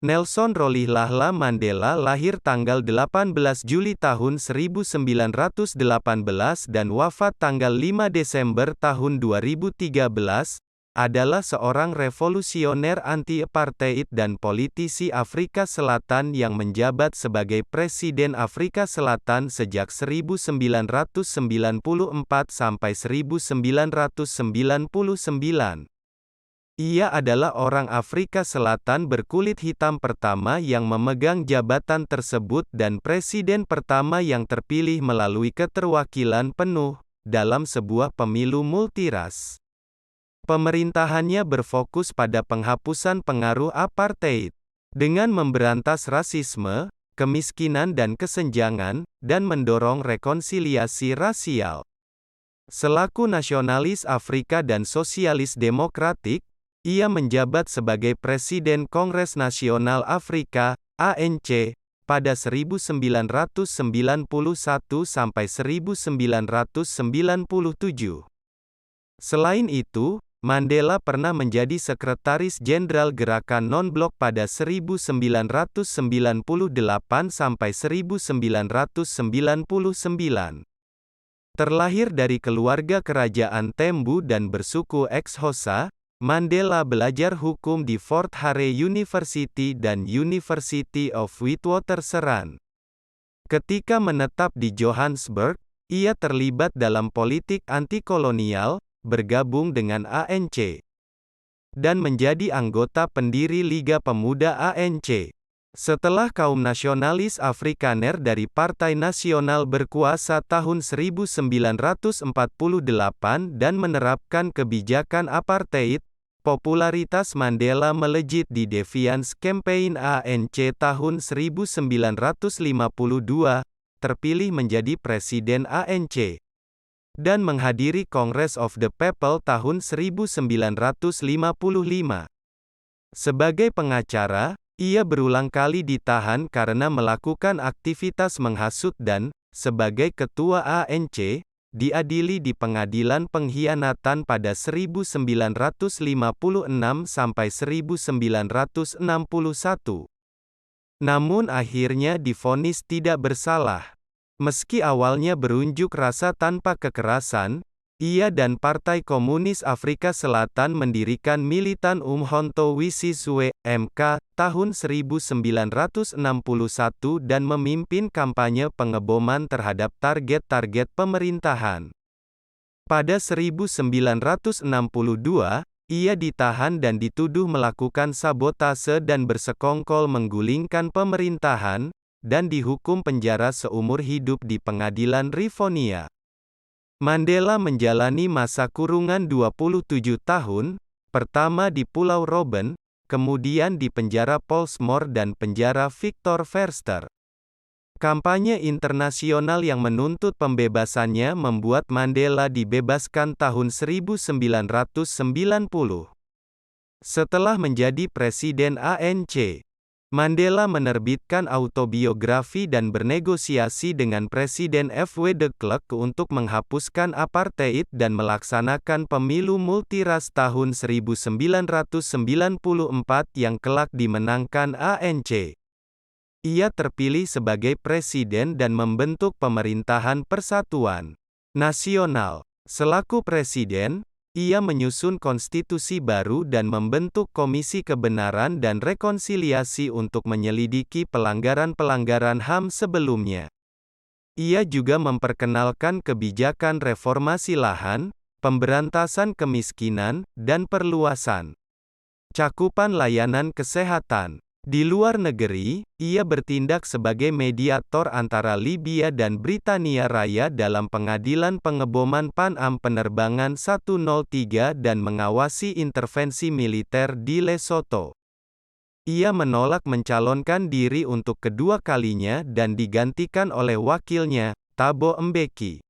Nelson Rolihlahla Mandela lahir tanggal 18 Juli tahun 1918 dan wafat tanggal 5 Desember tahun 2013, adalah seorang revolusioner anti-apartheid dan politisi Afrika Selatan yang menjabat sebagai Presiden Afrika Selatan sejak 1994 sampai 1999. Ia adalah orang Afrika Selatan berkulit hitam pertama yang memegang jabatan tersebut dan presiden pertama yang terpilih melalui keterwakilan penuh, dalam sebuah pemilu multiras. Pemerintahannya berfokus pada penghapusan pengaruh apartheid, dengan memberantas rasisme, kemiskinan dan kesenjangan, dan mendorong rekonsiliasi rasial. Selaku nasionalis Afrika dan sosialis demokratik, ia menjabat sebagai Presiden Kongres Nasional Afrika, ANC, pada 1991 sampai 1997. Selain itu, Mandela pernah menjadi Sekretaris Jenderal Gerakan Non-Blok pada 1998 sampai 1999. Terlahir dari keluarga kerajaan Tembu dan bersuku Xhosa, Mandela belajar hukum di Fort Hare University dan University of Witwatersrand. Ketika menetap di Johannesburg, ia terlibat dalam politik anti-kolonial, bergabung dengan ANC, dan menjadi anggota pendiri Liga Pemuda ANC. Setelah kaum nasionalis Afrikaner dari Partai Nasional berkuasa tahun 1948 dan menerapkan kebijakan apartheid, popularitas Mandela melejit di Defiance Campaign ANC tahun 1952, terpilih menjadi Presiden ANC, dan menghadiri Congress of the People tahun 1955. Sebagai pengacara, ia berulang kali ditahan karena melakukan aktivitas menghasut dan, sebagai ketua ANC, diadili di pengadilan pengkhianatan pada 1956 sampai 1961. Namun akhirnya divonis tidak bersalah. Meski awalnya berunjuk rasa tanpa kekerasan, ia dan Partai Komunis Afrika Selatan mendirikan Militan Umkhonto weSizwe, MK, tahun 1961 dan memimpin kampanye pengeboman terhadap target-target pemerintahan. Pada 1962, ia ditahan dan dituduh melakukan sabotase dan bersekongkol menggulingkan pemerintahan, dan dihukum penjara seumur hidup di pengadilan Rivonia. Mandela menjalani masa kurungan 27 tahun, pertama di Pulau Robben, kemudian di penjara Pollsmoor dan penjara Victor Verster. Kampanye internasional yang menuntut pembebasannya membuat Mandela dibebaskan tahun 1990. Setelah menjadi Presiden ANC, Mandela menerbitkan autobiografi dan bernegosiasi dengan Presiden F.W. de Klerk untuk menghapuskan apartheid dan melaksanakan pemilu multiras tahun 1994 yang kelak dimenangkan ANC. Ia terpilih sebagai presiden dan membentuk Pemerintahan Persatuan Nasional. Selaku presiden, ia menyusun konstitusi baru dan membentuk Komisi Kebenaran dan Rekonsiliasi untuk menyelidiki pelanggaran-pelanggaran HAM sebelumnya. Ia juga memperkenalkan kebijakan reformasi lahan, pemberantasan kemiskinan, dan perluasan cakupan layanan kesehatan. Di luar negeri, ia bertindak sebagai mediator antara Libya dan Britania Raya dalam pengadilan pengeboman Pan Am penerbangan 103 dan mengawasi intervensi militer di Lesotho. Ia menolak mencalonkan diri untuk kedua kalinya dan digantikan oleh wakilnya, Thabo Mbeki.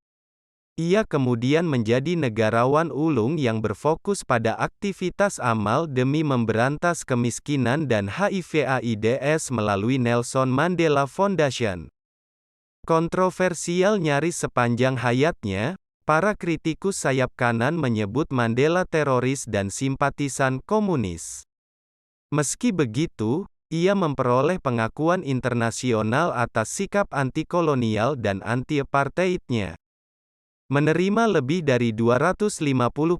Ia kemudian menjadi negarawan ulung yang berfokus pada aktivitas amal demi memberantas kemiskinan dan HIV/AIDS melalui Nelson Mandela Foundation. Kontroversial nyaris sepanjang hayatnya, para kritikus sayap kanan menyebut Mandela teroris dan simpatisan komunis. Meski begitu, ia memperoleh pengakuan internasional atas sikap anti-kolonial dan anti-apartheidnya. Menerima lebih dari 250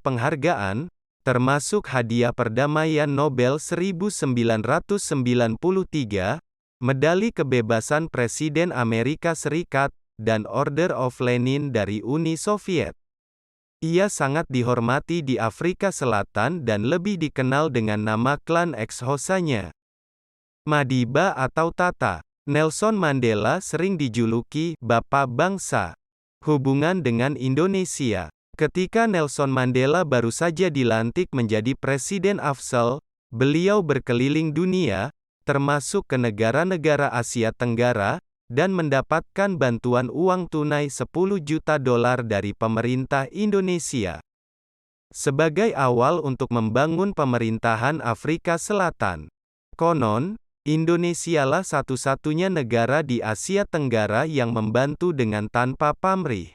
penghargaan, termasuk hadiah perdamaian Nobel 1993, medali kebebasan Presiden Amerika Serikat, dan Order of Lenin dari Uni Soviet. Ia sangat dihormati di Afrika Selatan dan lebih dikenal dengan nama klan ex-Hosanya, Madiba atau Tata. Nelson Mandela sering dijuluki "Bapak Bangsa". Hubungan dengan Indonesia. Ketika Nelson Mandela baru saja dilantik menjadi Presiden AFSEL, beliau berkeliling dunia, termasuk ke negara-negara Asia Tenggara, dan mendapatkan bantuan uang tunai 10 juta dolar dari pemerintah Indonesia. Sebagai awal untuk membangun pemerintahan Afrika Selatan. Konon, Indonesialah satu-satunya negara di Asia Tenggara yang membantu dengan tanpa pamrih.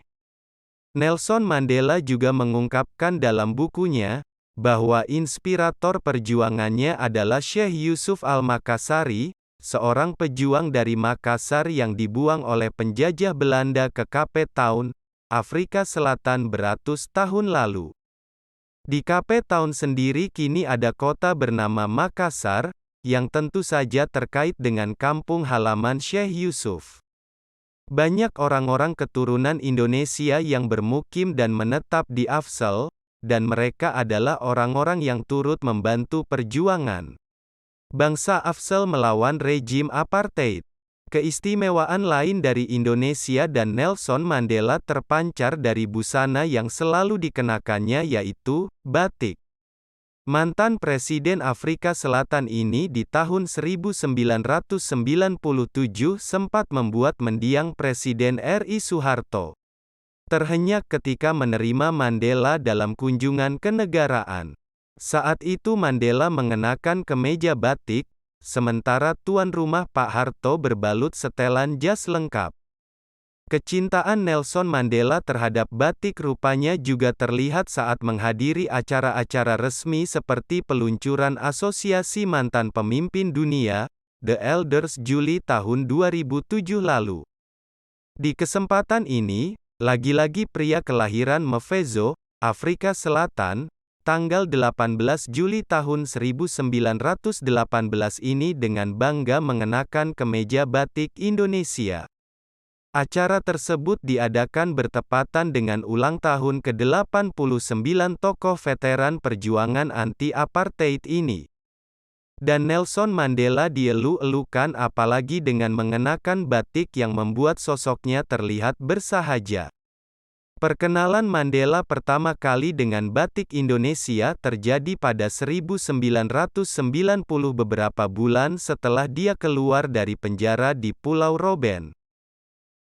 Nelson Mandela juga mengungkapkan dalam bukunya, bahwa inspirator perjuangannya adalah Syekh Yusuf Al-Makassari, seorang pejuang dari Makassar yang dibuang oleh penjajah Belanda ke Cape Town, Afrika Selatan beratus tahun lalu. Di Cape Town sendiri kini ada kota bernama Makassar, yang tentu saja terkait dengan kampung halaman Syekh Yusuf. Banyak orang-orang keturunan Indonesia yang bermukim dan menetap di AFSEL, dan mereka adalah orang-orang yang turut membantu perjuangan bangsa AFSEL melawan rejim apartheid. Keistimewaan lain dari Indonesia dan Nelson Mandela terpancar dari busana yang selalu dikenakannya yaitu batik. Mantan Presiden Afrika Selatan ini di tahun 1997 sempat membuat mendiang Presiden RI Soeharto. Terhenyak ketika menerima Mandela dalam kunjungan kenegaraan. Saat itu Mandela mengenakan kemeja batik, sementara tuan rumah Pak Harto berbalut setelan jas lengkap. Kecintaan Nelson Mandela terhadap batik rupanya juga terlihat saat menghadiri acara-acara resmi seperti peluncuran Asosiasi Mantan Pemimpin Dunia, The Elders Juli tahun 2007 lalu. Di kesempatan ini, lagi-lagi pria kelahiran Mvezo, Afrika Selatan, tanggal 18 Juli tahun 1918 ini dengan bangga mengenakan kemeja batik Indonesia. Acara tersebut diadakan bertepatan dengan ulang tahun ke-89 tokoh veteran perjuangan anti-apartheid ini. Dan Nelson Mandela dielu-elukan apalagi dengan mengenakan batik yang membuat sosoknya terlihat bersahaja. Perkenalan Mandela pertama kali dengan batik Indonesia terjadi pada 1990 beberapa bulan setelah dia keluar dari penjara di Pulau Robben.